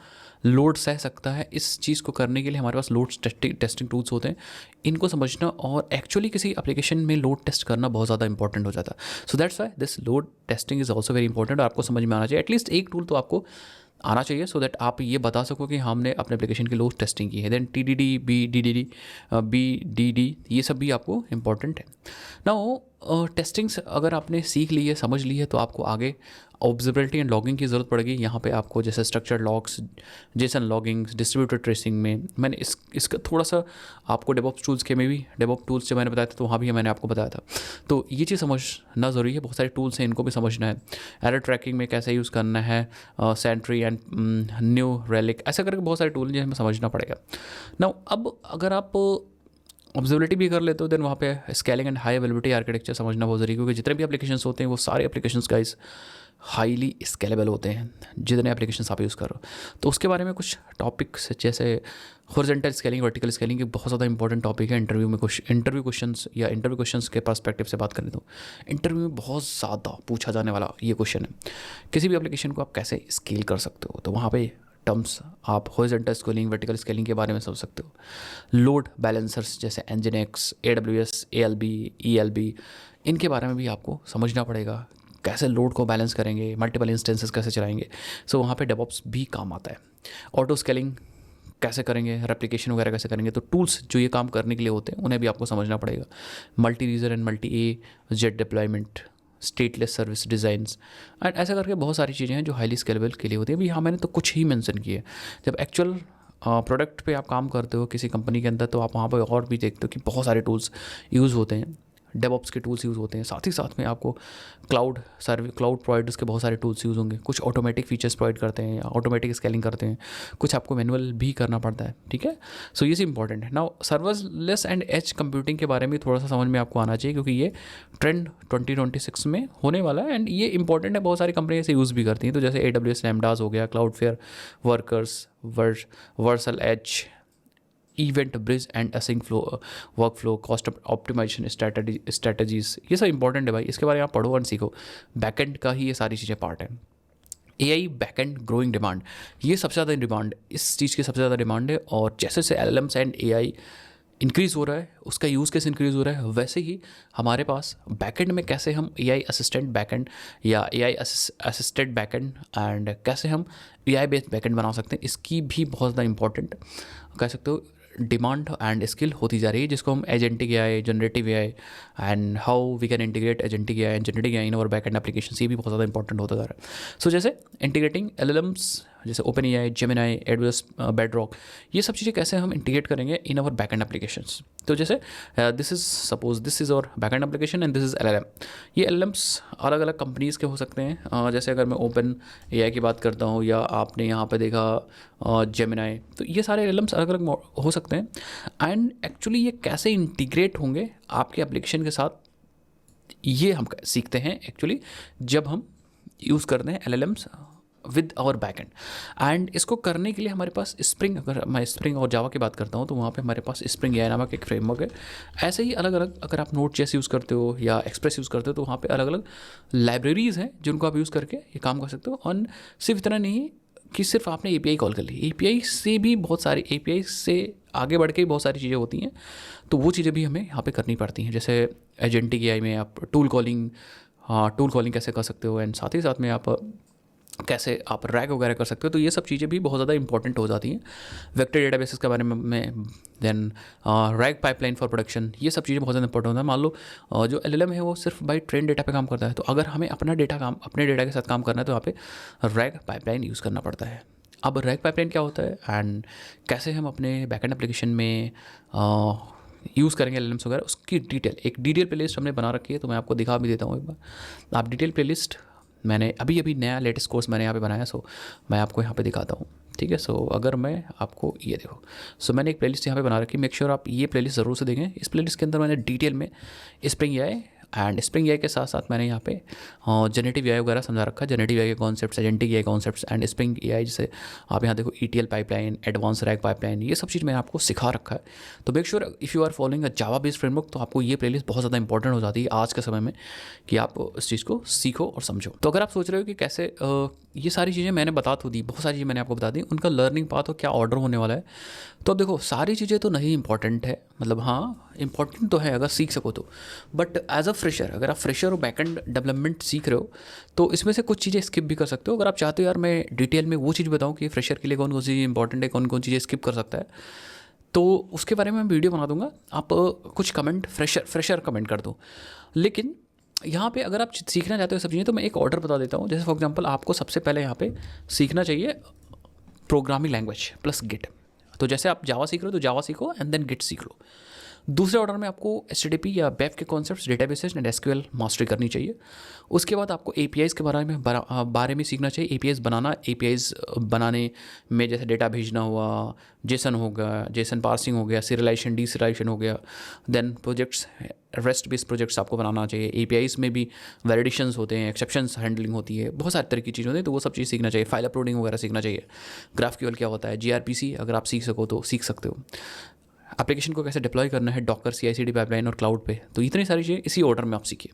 लोड सह सकता है, इस चीज़ को करने के लिए हमारे पास लोड टेस्टिंग टूल्स होते हैं। इनको समझना और एक्चुअली किसी एप्लीकेशन में लोड टेस्ट करना बहुत ज़्यादा इंपॉर्टेंट हो जाता है। So that's why this load testing is also very important. और आपको समझ में आना चाहिए, एटलीस्ट एक टूल तो आपको आना चाहिए सो दैट आप ये बता सको कि हमने अपने एप्लीकेशन की लोड टेस्टिंग की है। देन TDD, BDD ये सब भी आपको इंपॉर्टेंट है ना। टेस्टिंग्स अगर आपने सीख ली है, समझ ली है, तो आपको आगे ऑब्जर्वेबिलिटी एंड लॉगिंग की ज़रूरत पड़ेगी। यहाँ पे आपको जैसे structured logs, Jason logging, distributed tracing में मैंने इसका थोड़ा सा आपको डेवऑप्स टूल्स के में भी, डेवऑप्स टूल्स जो मैंने बताया था तो वहाँ भी मैंने आपको बताया था। तो ये चीज़ समझना ज़रूरी है। बहुत सारे टूल्स हैं, इनको भी समझना है। एरर ट्रैकिंग में कैसे यूज़ करना है, सेंट्री एंड न्यू रेलिक, ऐसा करके बहुत सारे टूल हैं जो हमें समझना पड़ेगा ना। अब अगर आप ऑब्जर्वेबिलिटी भी कर लेते हो देन वहाँ पे scaling and high availability architecture समझना बहुत ज़रूरी है। क्योंकि जितने भी एप्लीकेशंस होते हैं वो सारे एप्लीकेशंस गाइस हाईली स्केलेबल होते हैं, जितने एप्लीकेशंस आप यूज़ कर रहे हो। तो उसके बारे में कुछ टॉपिक्स जैसे हॉरिजॉन्टल स्केलिंग, वर्टिकल स्केलिंग, ये बहुत ज़्यादा इंपॉर्टेंट टॉपिक है इंटरव्यू में। इंटरव्यू क्वेश्चंस के पर्सपेक्टिव से बात करें तो इंटरव्यू में बहुत ज़्यादा पूछा जाने वाला ये क्वेश्चन है, किसी भी एप्लीकेशन को आप कैसे स्केल कर सकते हो। तो वहाँ पे टर्म्स आप हॉरिजॉन्टल स्केलिंग, वर्टिकल स्केलिंग के बारे में समझ सकते हो। लोड बैलेंसर्स जैसे Nginx, AWS, ALB, ELB, इनके बारे में भी आपको समझना पड़ेगा, कैसे लोड को बैलेंस करेंगे, मल्टीपल इंस्टेंसेस कैसे चलाएंगे। सो वहाँ पे डेवऑप्स भी काम आता है। ऑटो स्केलिंग कैसे करेंगे, रेप्लिकेशन वगैरह कैसे करेंगे। तो टूल्स जो ये काम करने के लिए होते हैं उन्हें भी आपको समझना पड़ेगा। मल्टी रीजन एंड मल्टी-A deployment, stateless service designs and ऐसा करके बहुत सारी चीज़ें हैं जो हाईली स्केलेबल के लिए होती है। अभी हाँ मैंने तो कुछ ही मेंशन किए। जब एक्चुअल प्रोडक्ट पे आप काम करते हो किसी कंपनी के अंदर तो आप वहाँ पे और भी देखते हो कि बहुत सारे टूल्स यूज़ होते हैं, डेवऑप्स के टूल्स यूज़ होते हैं। साथ ही साथ में आपको क्लाउड प्रोवाइडर्स के बहुत सारे टूल्स यूज़ होंगे। कुछ ऑटोमेटिक फीचर्स प्रोवाइड करते हैं, ऑटोमेटिक स्केलिंग करते हैं, कुछ आपको मैनुअल भी करना पड़ता है, ठीक है। सो ये इंपॉर्टेंट है। Now serverless and edge computing के बारे में थोड़ा सा समझ में आपको आना चाहिए क्योंकि ये ट्रेंड 2026 में होने वाला है एंड ये इंपॉर्टेंट है। बहुत सारी कंपनियाँ इसे यूज़ भी करती हैं। तो जैसे AWS लैम्डास हो गया, Cloudflare workers, Vercel edge, event bridge and async flow, work flow, cost optimisation strategies, ये सब इंपॉर्टेंट है भाई। इसके बारे में आप पढ़ो और सीखो। बैकएंड का ही ये सारी चीज़ें पार्ट है। AI बैकएंड ग्रोइंग डिमांड, ये सबसे ज़्यादा डिमांड, इस चीज़ की सबसे ज़्यादा डिमांड है। और जैसे जैसे LLMs एंड AI इंक्रीज़ हो रहा है, उसका यूज़ कैसे इंक्रीज़ हो रहा है, वैसे ही हमारे पास बैकएंड में कैसे हम एआई असिस्टेंट बैकएंड या एआई असिस्टेड बैकएंड एंड कैसे हम एआई बेस्ड बैकएंड बना सकते हैं, इसकी भी बहुत ज़्यादा इंपॉर्टेंट कह सकते हो डिमांड एंड स्किल होती जा रही है, जिसको हम agentic AI, generative AI and how we can integrate agentic AI and generative AI in our backend application, ये भी बहुत ज़्यादा इंपॉर्टेंट होता जा रहा है। सो जैसे इंटीग्रेटिंग एलएलएम्स जैसे open AI, Gemini, Adobe bedrock, ये सब चीज़ें कैसे हम इंटीग्रेट करेंगे इन अवर बैकएंड एप्लीकेशंस। तो जैसे this is suppose this is our backend application and this is LLM. ये एलएलएम्स अलग अलग कंपनीज़ के हो सकते हैं, जैसे अगर मैं ओपन एआई की बात करता हूँ या आपने यहाँ पे देखा जेमिनी, तो ये सारे एलएलएम्स अलग अलग हो सकते हैं। एंड एक्चुअली ये कैसे इंटीग्रेट होंगे आपके एप्लीकेशन के साथ, ये हम सीखते हैं एक्चुअली जब हम यूज़ करते हैं LLMs with our backend. And इसको करने के लिए हमारे पास स्प्रिंग, अगर मैं स्प्रिंग और जावा की बात करता हूँ तो वहाँ पे हमारे पास स्प्रिंग एआई नामक एक फ्रेमवर्क है। ऐसे ही अलग अलग अगर आप नोड.जेएस यूज़ करते हो या एक्सप्रेस यूज़ करते हो तो वहाँ पे अलग अलग लाइब्रेरीज़ हैं जिनको आप यूज़ करके ये काम कर सकते हो। और सिर्फ इतना नहीं कि सिर्फ आपने एपीआई कॉल कर ली, एपीआई से भी बहुत सारी, एपीआई से आगे बढ़ के बहुत सारी चीज़ें होती हैं, तो वो चीज़ें भी हमें यहाँ पे करनी पड़ती हैं। जैसे एजेंटिक एआई में आप टूल कॉलिंग कैसे कर सकते हो, एंड साथ ही साथ में आप कैसे आप रैग वगैरह कर सकते हो, तो ये सब चीज़ें भी बहुत ज़्यादा इंपॉर्टेंट हो जाती हैं वेक्टर डेटाबेसेस के बारे में। Then RAG pipeline for production, ये सब चीज़ें बहुत ज़्यादा इंपॉर्टेंट होता है। मान लो जो एलएलएम है वो सिर्फ बाई ट्रेन डेटा पे काम करता है, तो अगर हमें अपने डेटा के साथ काम करना है तो यहाँ पे रैग पाइपलाइन यूज़ करना पड़ता है। अब रैग पाइपलाइन क्या होता है एंड कैसे हम अपने बैकएंड एप्लीकेशन में यूज़ करेंगे एलएलएम्स वगैरह, उसकी एक डिटेल प्लेलिस्ट हमने बना रखी है, तो मैं आपको दिखा भी देता हूँ एक बार। आप डिटेल प्लेलिस्ट मैंने अभी नया लेटेस्ट कोर्स मैंने यहाँ पे बनाया, सो मैं आपको यहाँ पे दिखाता हूँ, ठीक है। सो अगर मैं आपको ये देखो, सो मैंने एक प्लेलिस्ट यहाँ पे बना रखी, मेक श्योर आप ये प्लेलिस्ट ज़रूर से देखें। इस प्लेलिस्ट के अंदर मैंने डिटेल में spring AI and Spring AI के साथ साथ मैंने यहाँ पे जनरेटिव एआई वगैरह समझा रखा है, जनरेटिव एआई के concepts, agentic AI concepts and Spring AI, जैसे आप यहाँ देखो ETL pipeline, advance RAG pipeline, ये सब चीज़ मैंने आपको सिखा रखा है। तो make sure if you are following a Java based framework, तो आपको ये प्लेलिस्ट बहुत ज़्यादा इंपॉर्टेंट हो जाती है आज के समय में कि आप इस चीज़ को सीखो और समझो। तो अगर आप सोच रहे हो कि कैसे ये सारी चीज़ें मैंने बता तो दी, बहुत सारी चीज़ें मैंने आपको बता दी, उनका लर्निंग पाथ और क्या ऑर्डर होने वाला है, तो अब देखो सारी चीज़ें तो नहीं इंपॉर्टेंट है, मतलब हाँ इंपॉर्टेंट तो है अगर सीख सको तो, बट एज अ फ्रेशर, अगर आप फ्रेशर और बैकएंड डेवलपमेंट सीख रहे हो तो इसमें से कुछ चीज़ें स्किप भी कर सकते हो। अगर आप चाहते हो यार मैं डिटेल में वो चीज़ बताऊँ कि फ्रेशर के लिए कौन कौन सी इंपॉर्टेंट है, कौन कौन चीज़ें स्किप कर सकता है, तो उसके बारे में मैं वीडियो बना दूंगा। आप कुछ कमेंट फ्रेशर कमेंट कर दो। लेकिन यहाँ पे अगर आप सीखना चाहते हो सब चीज़ें, तो मैं एक ऑर्डर बता देता हूँ। जैसे फॉर एग्जांपल आपको सबसे पहले यहाँ पे सीखना चाहिए प्रोग्रामिंग लैंग्वेज प्लस गिट। तो जैसे आप जावा सीख रहे हो तो जावा सीखो एंड देन गिट सीख लो। दूसरे ऑर्डर में आपको HTTP या वेब के concepts, databases and SQL mastery करनी चाहिए। उसके बाद आपको APIs के बारे में सीखना चाहिए। APIs बनाने में जैसे डेटा भेजना हुआ, जेसन होगा, जेसन पार्सिंग हो गया, सीरियलाइजेशन, डीसीरियलाइजेशन हो गया। Then projects, REST based projects आपको बनाना चाहिए। APIs में भी वैलिडेशंस होते हैं, एक्सेप्शंस हैंडलिंग होती है, बहुत सारी तरह की चीज़ें होती हैं, तो वो सब चीज़ सीखना चाहिए। फाइल अपलोडिंग वगैरह सीखना चाहिए। GraphQL क्या होता है, gRPC अगर आप सीख सको तो सीख सकते हो। एप्लीकेशन को कैसे डिप्लॉय करना है, डॉकर, CI/CD पाइपलाइन और क्लाउड पे, तो इतनी सारी चीज़ें इसी ऑर्डर में आप सीखिए।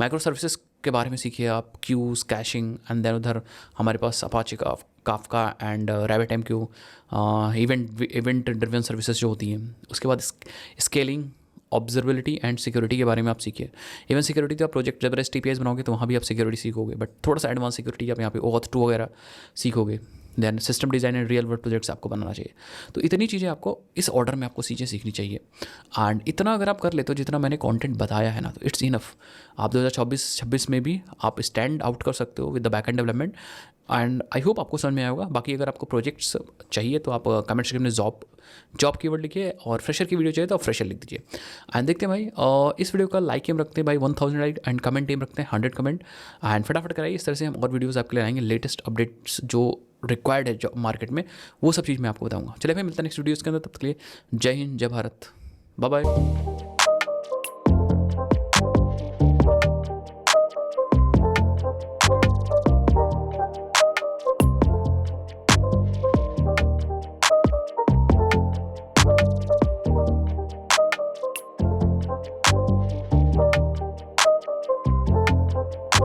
माइक्रो सर्विसेज के बारे में सीखिए आप, क्यूज, कैशिंग एंड देन उधर हमारे पास Apache Kafka and RabbitMQ, event driven services जो होती हैं। उसके बाद स्केलिंग, ऑब्जर्वेबिलिटी एंड सिक्योरिटी के बारे में आप सीखिए। इवन सिक्योरिटी तो आप प्रोजेक्ट जब REST APIs बनाओगे तो वहाँ भी आप सिक्योरिटी सीखोगे, बट थोड़ा सा एडवांस सिक्योरिटी आप यहाँ पे OAuth 2 वगैरह सीखोगे। Then system design and real world projects आपको बनाना चाहिए। तो इतनी चीज़ें आपको इस ऑर्डर में आपको चीज़ें सीखनी चाहिए। एंड इतना अगर आप कर लेते हो जितना मैंने कंटेंट बताया है ना, तो इट्स इनफ। आप 2024-26 में भी आप स्टैंड आउट कर सकते हो with the backend development. And I hope आपको समझ में आया होगा। बाकी अगर आपको प्रोजेक्ट्स चाहिए तो आप कमेंट सेक्शन में जॉब कीवर्ड लिखिए, और फ्रेशर की वीडियो चाहिए तो आप फ्रेशर लिख दीजिए। एंड देखते हैं भाई इस वीडियो का लाइक एम रखते हैं भाई 1000 लाइक, एंड कमेंट एम रखते हैं 100 कमेंट। एंड फटाफट कराइए, इस तरह से हम और वीडियोज़ आपके लिए आएंगे। लेटेस्ट अपडेट्स जो रिक्वायर्ड है जॉब मार्केट में, वो सब चीज़ मैं आपको बताऊंगा। चलिए भाई मिलता है नेक्स्ट वीडियोज़ के अंदर, तब तक के लिए जय हिंद, जय भारत, बाय बाय।